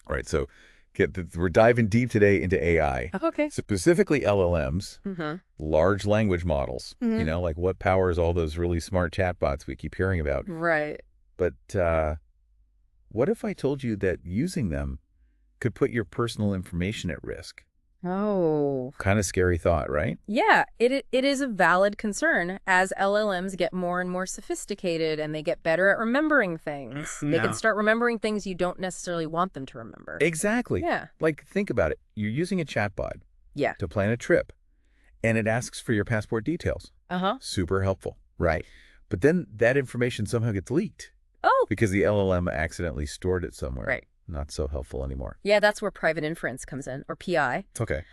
All right, so we're diving deep today into AI, Okay. specifically LLMs, Mm-hmm. large language models, Mm-hmm. like what powers all those really smart chatbots we keep hearing about. Right. But what if I told you that using them could put your personal information at risk? Oh. Kind of scary thought, right? Yeah, it is a valid concern. As LLMs get more and more sophisticated and they get better at remembering things, they can No. start remembering things you don't necessarily want them to remember. Exactly. Yeah. Like, think about it. You're using a chatbot Yeah. to plan a trip, and it asks for your passport details. Uh-huh. Super helpful. Right. But then that information somehow gets leaked Oh. because the LLM accidentally stored it somewhere. Right. Not so helpful anymore. Yeah, that's where private inference comes in, or PI. It's okay.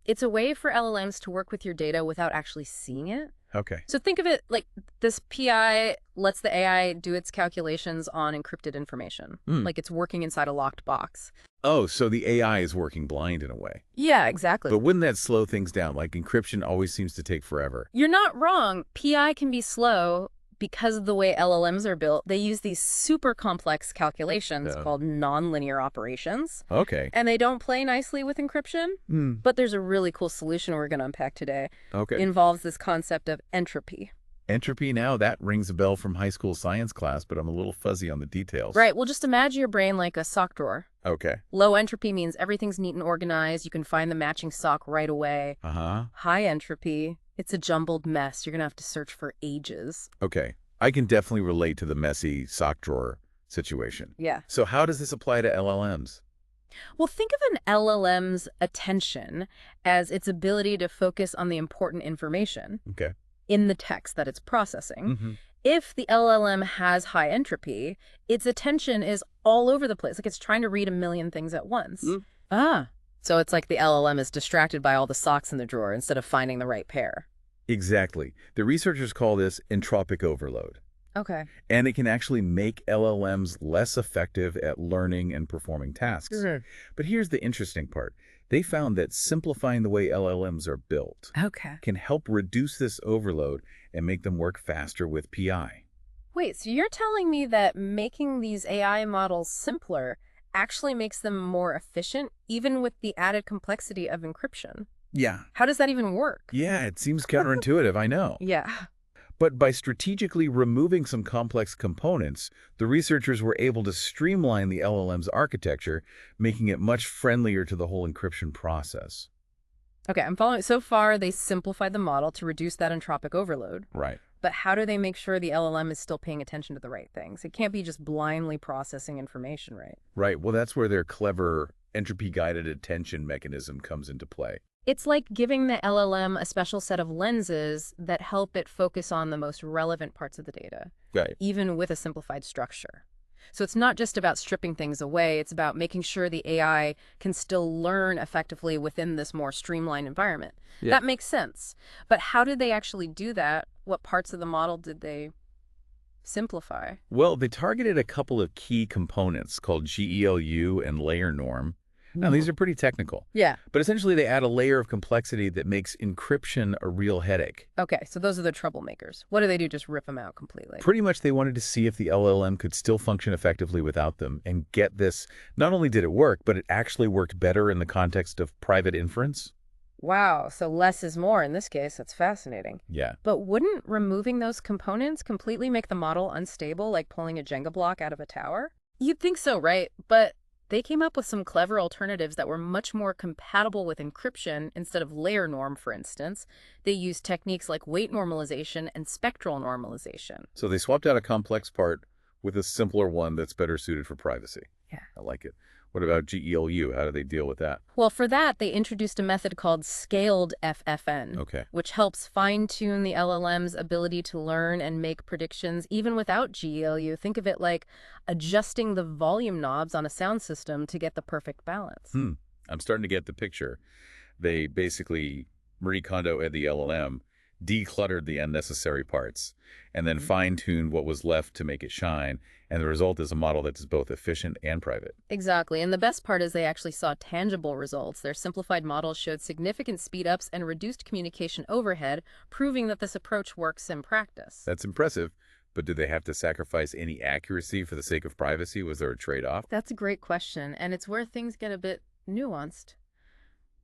It's a way for LLMs to work with your data without actually seeing it. Okay. So think of it like this PI lets the AI do its calculations on encrypted information, like it's working inside a locked box. Oh, so the AI is working blind in a way. Yeah, exactly. But wouldn't that slow things down? Like encryption always seems to take forever. You're not wrong. PI can be slow because of the way LLMs are built. They use these super complex calculations called nonlinear operations. Okay. And they don't play nicely with encryption. But there's a really cool solution we're going to unpack today. Okay. It involves this concept of entropy. Entropy now, that rings a bell from high school science class, but I'm a little fuzzy on the details. Right. Well, just imagine your brain like a sock drawer. Okay. Low entropy means everything's neat and organized. You can find the matching sock right away. Uh-huh. High entropy, it's a jumbled mess. You're going to have to search for ages. Okay. I can definitely relate to the messy sock drawer situation. Yeah. So how does this apply to LLMs? Well, think of an LLM's attention as its ability to focus on the important information Okay. in the text that it's processing. Mm-hmm. If the LLM has high entropy, its attention is all over the place. Like it's trying to read a million things at once. So it's like the LLM is distracted by all the socks in the drawer instead of finding the right pair. Exactly. The researchers call this entropic overload. Okay. And it can actually make LLMs less effective at learning and performing tasks. But here's the interesting part. They found that simplifying the way LLMs are built can help reduce this overload and make them work faster with PI. Wait, so you're telling me that making these AI models simpler actually makes them more efficient, even with the added complexity of encryption? Yeah. How does that even work? Yeah, it seems counterintuitive, I know. Yeah. But by strategically removing some complex components, the researchers were able to streamline the LLM's architecture, making it much friendlier to the whole encryption process. Okay, I'm following. So far, they simplified the model to reduce that entropic overload. Right. But how do they make sure the LLM is still paying attention to the right things? It can't be just blindly processing information, right? Right. Well, that's where their clever entropy-guided attention mechanism comes into play. It's like giving the LLM a special set of lenses that help it focus on the most relevant parts of the data, Right. even with a simplified structure. So it's not just about stripping things away, it's about making sure the AI can still learn effectively within this more streamlined environment. Yeah. That makes sense. But how did they actually do that? What parts of the model did they simplify? Well, they targeted a couple of key components called GELU and layer norm. Now, these are pretty technical. Yeah. But essentially, they add a layer of complexity that makes encryption a real headache. Okay, so those are the troublemakers. What do they do? Just rip them out completely? Pretty much, they wanted to see if the LLM could still function effectively without them. And get this, not only did it work, but it actually worked better in the context of private inference. Wow, so less is more in this case. That's fascinating. Yeah. But wouldn't removing those components completely make the model unstable, like pulling a Jenga block out of a tower? You'd think so, right? But they came up with some clever alternatives that were much more compatible with encryption instead of layer norm, for instance. They used techniques like weight normalization and spectral normalization. So they swapped out a complex part with a simpler one that's better suited for privacy. Yeah. I like it. What about GELU? How do they deal with that? Well, for that, they introduced a method called scaled FFN, Okay. which helps fine-tune the LLM's ability to learn and make predictions even without GELU. Think of it like adjusting the volume knobs on a sound system to get the perfect balance. I'm starting to get the picture. They basically, Marie Kondo and the LLM decluttered the unnecessary parts and then fine-tuned what was left to make it shine. And the result is a model that is both efficient and private. Exactly. And the best part is they actually saw tangible results. Their simplified models showed significant speed-ups and reduced communication overhead, proving that this approach works in practice. That's impressive. But did they have to sacrifice any accuracy for the sake of privacy? Was there a trade-off? That's a great question, and it's where things get a bit nuanced.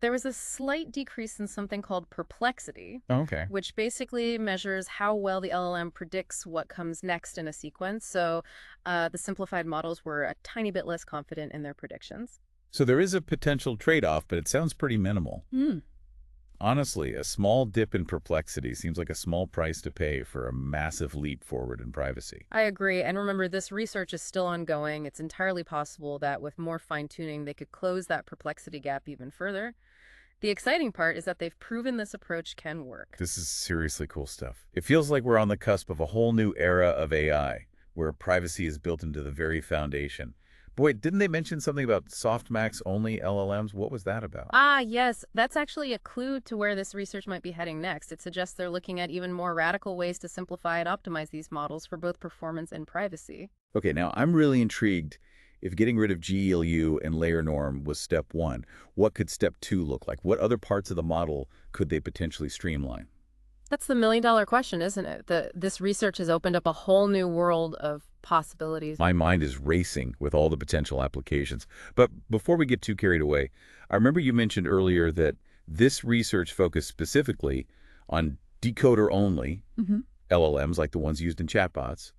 There was a slight decrease in something called perplexity, Oh, okay. which basically measures how well the LLM predicts what comes next in a sequence. So the simplified models were a tiny bit less confident in their predictions. So there is a potential trade-off, but it sounds pretty minimal. Honestly, a small dip in perplexity seems like a small price to pay for a massive leap forward in privacy. I agree. And remember, this research is still ongoing. It's entirely possible that with more fine-tuning, they could close that perplexity gap even further. The exciting part is that they've proven this approach can work. This is seriously cool stuff. It feels like we're on the cusp of a whole new era of AI, where privacy is built into the very foundation. But wait, didn't they mention something about softmax-only LLMs? What was that about? Ah, yes, that's actually a clue to where this research might be heading next. It suggests they're looking at even more radical ways to simplify and optimize these models for both performance and privacy. Okay, now I'm really intrigued. If getting rid of GLU and layer norm was step one, what could step two look like? What other parts of the model could they potentially streamline? That's the million-dollar question, isn't it? This research has opened up a whole new world of possibilities. My mind is racing with all the potential applications. But before we get too carried away, I remember you mentioned earlier that this research focused specifically on decoder-only LLMs, like the ones used in chatbots.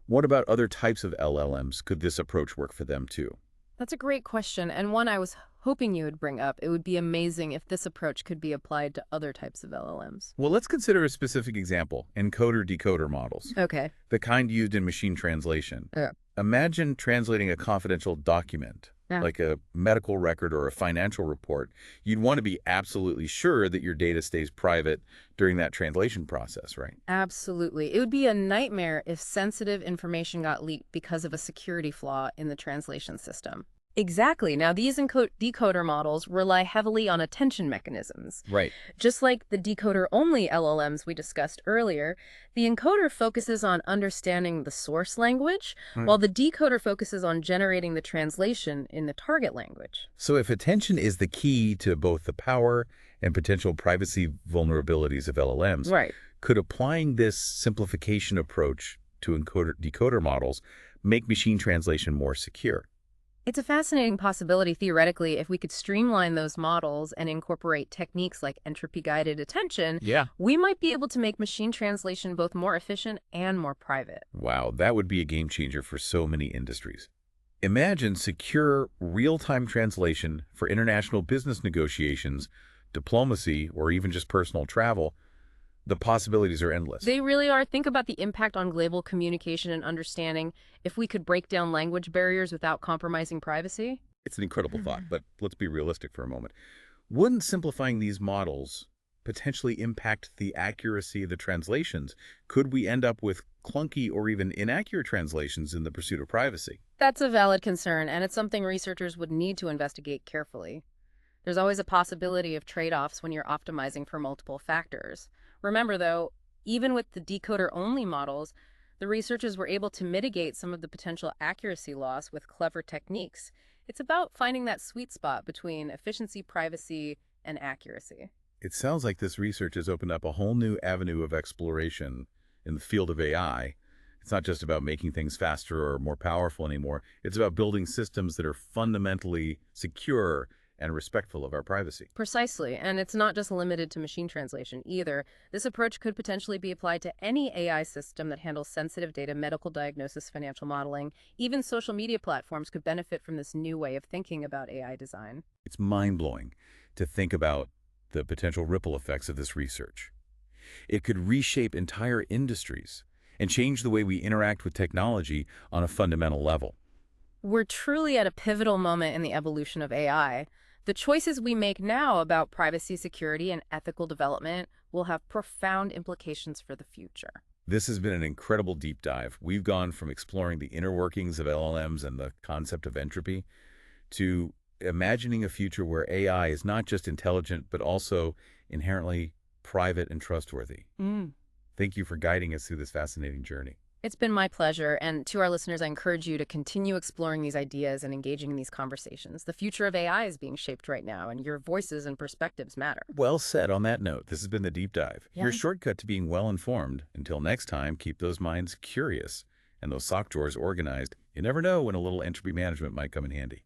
What about other types of LLMs? Could this approach work for them too? That's a great question, and one I was hoping you would bring up. It would be amazing if this approach could be applied to other types of LLMs. Well, let's consider a specific example, encoder-decoder models, Okay. the kind used in machine translation. Yeah. Imagine translating a confidential document, Yeah. like a medical record or a financial report. You'd want to be absolutely sure that your data stays private during that translation process, right? Absolutely. It would be a nightmare if sensitive information got leaked because of a security flaw in the translation system. Exactly. Now, these decoder models rely heavily on attention mechanisms. Right. Just like the decoder-only LLMs we discussed earlier, the encoder focuses on understanding the source language, while the decoder focuses on generating the translation in the target language. So if attention is the key to both the power and potential privacy vulnerabilities of LLMs, Right. could applying this simplification approach to encoder-decoder models make machine translation more secure? It's a fascinating possibility theoretically if we could streamline those models and incorporate techniques like entropy-guided attention. Yeah. We might be able to make machine translation both more efficient and more private. Wow, that would be a game changer for so many industries. Imagine secure, real-time translation for international business negotiations, diplomacy, or even just personal travel. The possibilities are endless. They really are. Think about the impact on global communication and understanding if we could break down language barriers without compromising privacy. It's an incredible thought, but let's be realistic for a moment. Wouldn't simplifying these models potentially impact the accuracy of the translations? Could we end up with clunky or even inaccurate translations in the pursuit of privacy? That's a valid concern, and it's something researchers would need to investigate carefully. There's always a possibility of trade-offs when you're optimizing for multiple factors. Remember, though, even with the decoder-only models, the researchers were able to mitigate some of the potential accuracy loss with clever techniques. It's about finding that sweet spot between efficiency, privacy, and accuracy. It sounds like this research has opened up a whole new avenue of exploration in the field of AI. It's not just about making things faster or more powerful anymore. It's about building systems that are fundamentally secure and respectful of our privacy. Precisely, and it's not just limited to machine translation either. This approach could potentially be applied to any AI system that handles sensitive data, medical diagnosis, financial modeling. Even social media platforms could benefit from this new way of thinking about AI design. It's mind-blowing to think about the potential ripple effects of this research. It could reshape entire industries and change the way we interact with technology on a fundamental level. We're truly at a pivotal moment in the evolution of AI. The choices we make now about privacy, security, and ethical development will have profound implications for the future. This has been an incredible deep dive. We've gone from exploring the inner workings of LLMs and the concept of entropy to imagining a future where AI is not just intelligent, but also inherently private and trustworthy. Thank you for guiding us through this fascinating journey. It's been my pleasure. And to our listeners, I encourage you to continue exploring these ideas and engaging in these conversations. The future of AI is being shaped right now, and your voices and perspectives matter. Well said on that note. This has been The Deep Dive, your Yeah. shortcut to being well-informed. Until next time, keep those minds curious and those sock drawers organized. You never know when a little entropy management might come in handy.